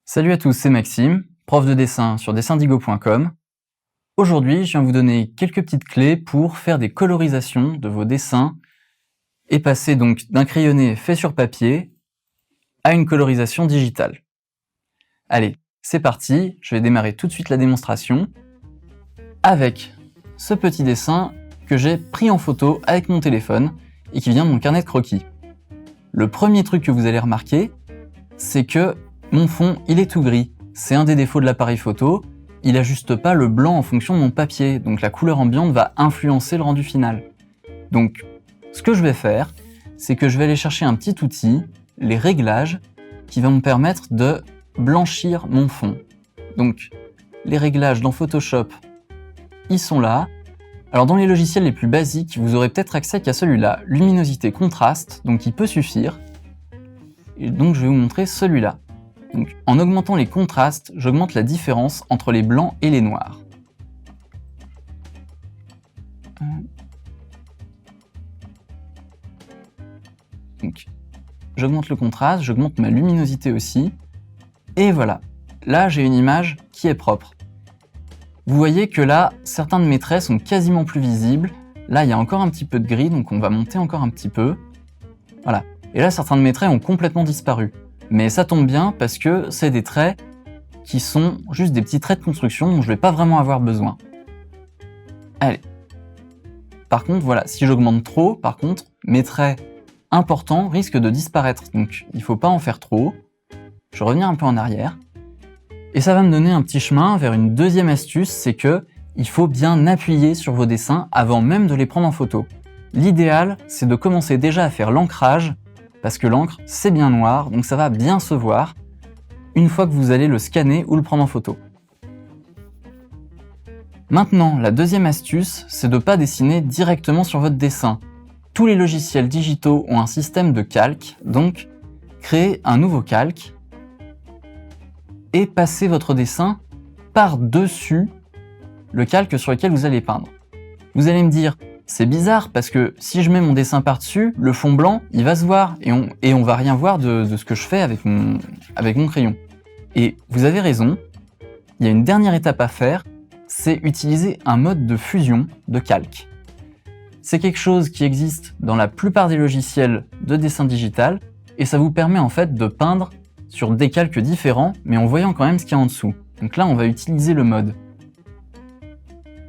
Salut à tous, c'est Maxime, prof de dessin sur dessindigo.com. Aujourd'hui, je viens vous donner quelques petites clés pour faire des colorisations de vos dessins et passer donc d'un crayonné fait sur papier à une colorisation digitale. Allez, c'est parti, je vais démarrer tout de suite la démonstration avec ce petit dessin que j'ai pris en photo avec mon téléphone et qui vient de mon carnet de croquis. Le premier truc que vous allez remarquer, c'est que mon fond, il est tout gris. C'est un des défauts de l'appareil photo. Il n'ajuste pas le blanc en fonction de mon papier, donc la couleur ambiante va influencer le rendu final. Donc, ce que je vais faire, c'est que je vais aller chercher un petit outil, les réglages, qui va me permettre de blanchir mon fond. Donc, les réglages dans Photoshop, ils sont là. Alors dans les logiciels les plus basiques, vous aurez peut-être accès qu'à celui-là, luminosité contraste, donc il peut suffire. Et donc je vais vous montrer celui-là. Donc, en augmentant les contrastes, j'augmente la différence entre les blancs et les noirs. Donc, j'augmente le contraste, j'augmente ma luminosité aussi. Et voilà, là j'ai une image qui est propre. Vous voyez que là, certains de mes traits sont quasiment plus visibles. Là, il y a encore un petit peu de gris, donc on va monter encore un petit peu. Voilà. Et là, certains de mes traits ont complètement disparu. Mais ça tombe bien parce que c'est des traits qui sont juste des petits traits de construction dont je ne vais pas vraiment avoir besoin. Allez. Par contre, voilà, si j'augmente trop, par contre, mes traits importants risquent de disparaître. Donc, il ne faut pas en faire trop. Je reviens un peu en arrière. Et ça va me donner un petit chemin vers une deuxième astuce, c'est que il faut bien appuyer sur vos dessins avant même de les prendre en photo. L'idéal, c'est de commencer déjà à faire l'ancrage, parce que l'encre, c'est bien noir, donc ça va bien se voir une fois que vous allez le scanner ou le prendre en photo. Maintenant, la deuxième astuce, c'est de ne pas dessiner directement sur votre dessin. Tous les logiciels digitaux ont un système de calque, donc créez un nouveau calque et passez votre dessin par-dessus le calque sur lequel vous allez peindre. Vous allez me dire, c'est bizarre parce que si je mets mon dessin par-dessus, le fond blanc, il va se voir et on va rien voir de ce que je fais avec mon crayon. Et vous avez raison, il y a une dernière étape à faire, c'est utiliser un mode de fusion de calque. C'est quelque chose qui existe dans la plupart des logiciels de dessin digital et ça vous permet en fait de peindre sur des calques différents mais en voyant quand même ce qu'il y a en dessous. Donc là, on va utiliser le mode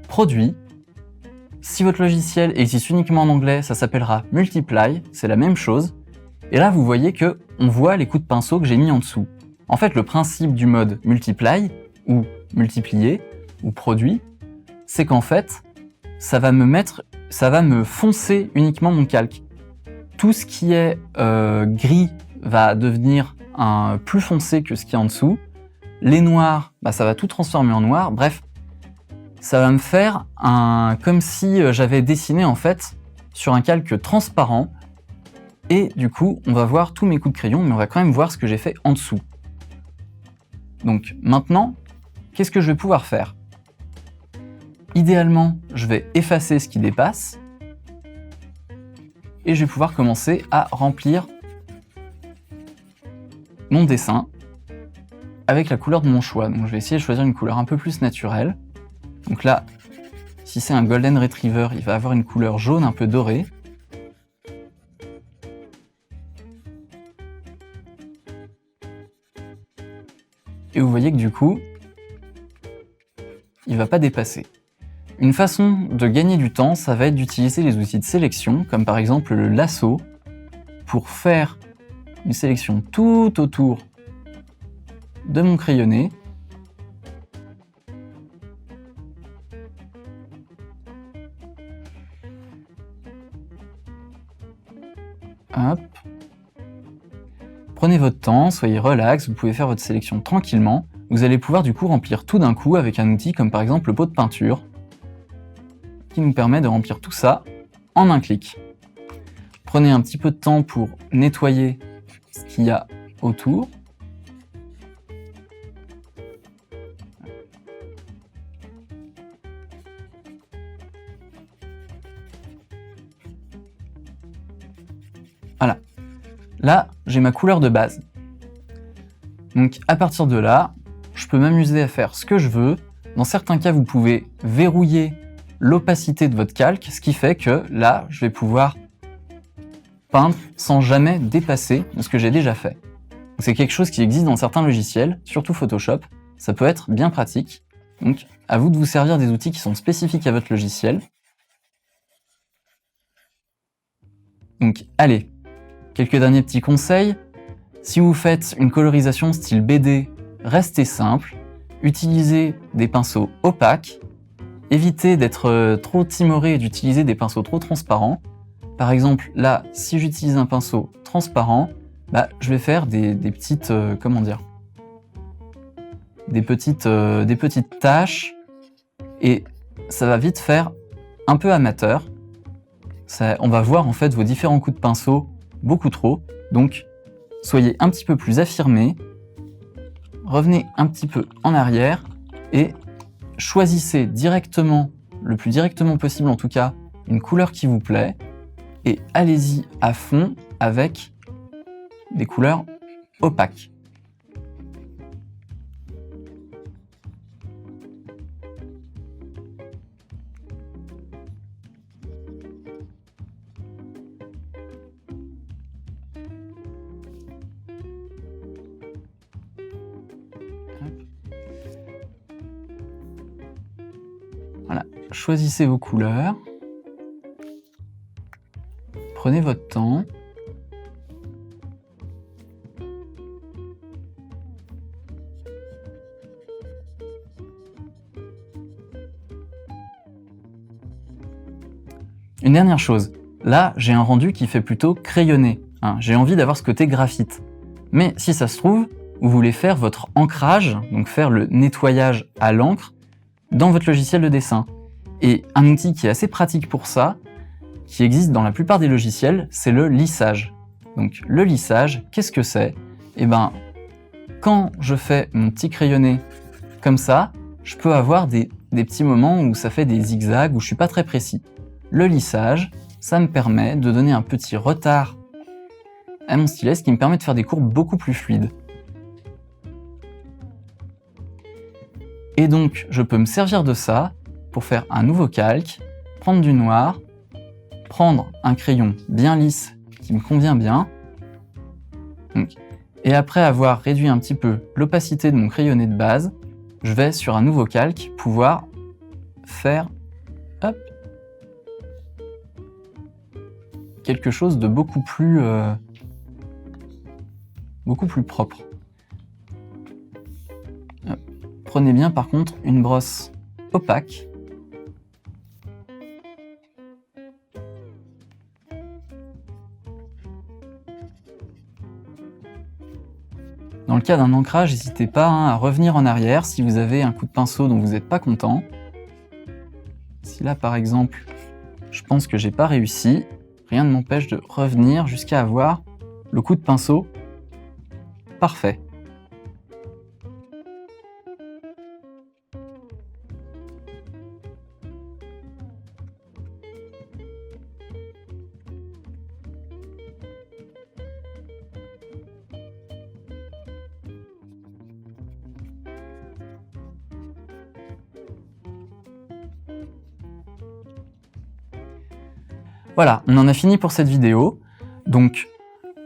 Produit. Si votre logiciel existe uniquement en anglais, ça s'appellera Multiply, c'est la même chose. Et là, vous voyez que on voit les coups de pinceau que j'ai mis en dessous. En fait, le principe du mode Multiply, ou multiplier, ou produit, c'est qu'en fait, ça va me foncer uniquement mon calque. Tout ce qui est gris va devenir plus foncé que ce qui est en dessous. Les noirs, ça va tout transformer en noir. Bref, ça va me faire comme si j'avais dessiné en fait sur un calque transparent et du coup on va voir tous mes coups de crayon mais on va quand même voir ce que j'ai fait en dessous. Donc maintenant, qu'est-ce que je vais pouvoir faire? Idéalement, je vais effacer ce qui dépasse et je vais pouvoir commencer à remplir mon dessin avec la couleur de mon choix. Donc je vais essayer de choisir une couleur un peu plus naturelle. Donc là, si c'est un Golden Retriever, il va avoir une couleur jaune un peu dorée. Et vous voyez que du coup, il ne va pas dépasser. Une façon de gagner du temps, ça va être d'utiliser les outils de sélection, comme par exemple le lasso, pour faire une sélection tout autour de mon crayonné. Hop. Prenez votre temps, soyez relax, vous pouvez faire votre sélection tranquillement. Vous allez pouvoir du coup remplir tout d'un coup avec un outil comme par exemple le pot de peinture, qui nous permet de remplir tout ça en un clic. Prenez un petit peu de temps pour nettoyer ce qu'il y a autour. Voilà. Là, j'ai ma couleur de base. Donc à partir de là, je peux m'amuser à faire ce que je veux. Dans certains cas, vous pouvez verrouiller l'opacité de votre calque, ce qui fait que là, je vais pouvoir peindre sans jamais dépasser ce que j'ai déjà fait. C'est quelque chose qui existe dans certains logiciels, surtout Photoshop. Ça peut être bien pratique. Donc, à vous de vous servir des outils qui sont spécifiques à votre logiciel. Donc, allez, quelques derniers petits conseils. Si vous faites une colorisation style BD, restez simple. Utilisez des pinceaux opaques. Évitez d'être trop timoré et d'utiliser des pinceaux trop transparents. Par exemple, là, si j'utilise un pinceau transparent, je vais faire des petites, des petites taches, et ça va vite faire un peu amateur. On va voir en fait vos différents coups de pinceau beaucoup trop, donc soyez un petit peu plus affirmés, revenez un petit peu en arrière et choisissez directement, le plus directement possible en tout cas, une couleur qui vous plaît et allez-y à fond avec des couleurs opaques. Voilà, choisissez vos couleurs, prenez votre temps. Une dernière chose, là j'ai un rendu qui fait plutôt crayonné, j'ai envie d'avoir ce côté graphite. Mais si ça se trouve, vous voulez faire votre ancrage, donc faire le nettoyage à l'encre dans votre logiciel de dessin. Et un outil qui est assez pratique pour ça, qui existe dans la plupart des logiciels, c'est le lissage. Donc le lissage, qu'est-ce que c'est? Eh ben, quand je fais mon petit crayonné comme ça, je peux avoir des petits moments où ça fait des zigzags, où je suis pas très précis. Le lissage, ça me permet de donner un petit retard à mon stylet, ce qui me permet de faire des courbes beaucoup plus fluides. Et donc, je peux me servir de ça pour faire un nouveau calque, prendre du noir, prendre un crayon bien lisse qui me convient bien, et après avoir réduit un petit peu l'opacité de mon crayonné de base, je vais sur un nouveau calque pouvoir faire quelque chose de beaucoup plus propre. Prenez bien par contre une brosse opaque. Dans le cas d'un ancrage, n'hésitez pas à revenir en arrière si vous avez un coup de pinceau dont vous n'êtes pas content. Si là par exemple, je pense que j'ai pas réussi, rien ne m'empêche de revenir jusqu'à avoir le coup de pinceau parfait. Voilà, on en a fini pour cette vidéo. Donc,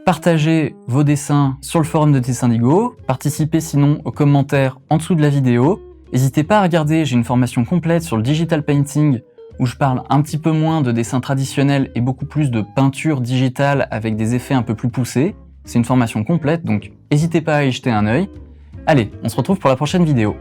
partagez vos dessins sur le forum de Dessindigo, participez sinon aux commentaires en dessous de la vidéo. N'hésitez pas à regarder, j'ai une formation complète sur le digital painting où je parle un petit peu moins de dessin traditionnel et beaucoup plus de peinture digitale avec des effets un peu plus poussés. C'est une formation complète, donc n'hésitez pas à y jeter un œil. Allez, on se retrouve pour la prochaine vidéo.